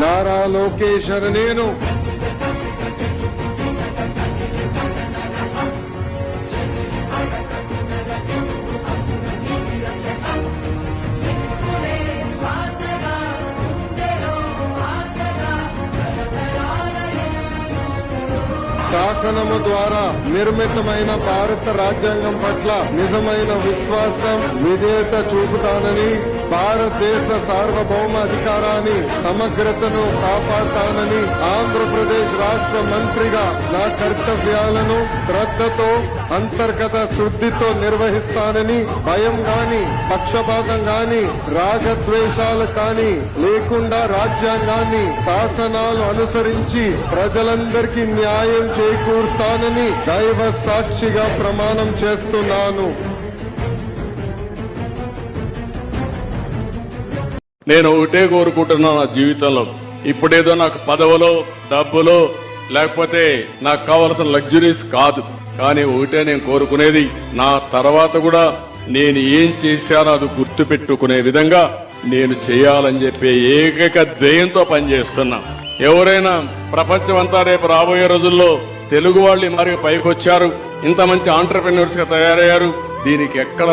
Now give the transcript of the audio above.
నారా లోకేష్ అని నేను శాసనము ద్వారా నిర్మితమైన భారత రాజ్యాంగం పట్ల నిజమైన విశ్వాసం విధేయత చూపుతానని, భారతదేశ సార్వభౌమ అధికారాన్ని సమగ్రతను కాపాడుతానని, ఆంధ్రప్రదేశ్ రాష్ట్ర మంత్రిగా నా కర్తవ్యాలను శ్రద్ధతో అంతర్గత శుద్ధితో నిర్వహిస్తానని, భయం గాని పక్షపాతం గాని రాగద్వేషాలు కాని లేకుండా రాజ్యాంగాన్ని శాసనాలు అనుసరించి ప్రజలందరికీ న్యాయం చేకూరుస్తానని దైవ సాక్షిగా ప్రమాణం చేస్తున్నాను. నేను ఒకటే కోరుకుంటున్నా నా జీవితంలో, ఇప్పుడేదో నాకు పదవులో డబ్బులో లేకపోతే నాకు కావలసిన లగ్జరీస్ కాదు, కానీ ఒకటే నేను కోరుకునేది, నా తర్వాత కూడా నేను ఏం చేశానో అది గుర్తు పెట్టుకునే విధంగా నేను చేయాలని చెప్పి ఏకైక ధ్యేయంతో పనిచేస్తున్నా. ఎవరైనా ప్రపంచం అంతా రేపు రాబోయే రోజుల్లో తెలుగు వాళ్ళు మరి పైకొచ్చారు, ఇంత మంచి ఆంటర్ప్రెన్యూర్స్ గా తయారయ్యారు, దీనికి ఎక్కడ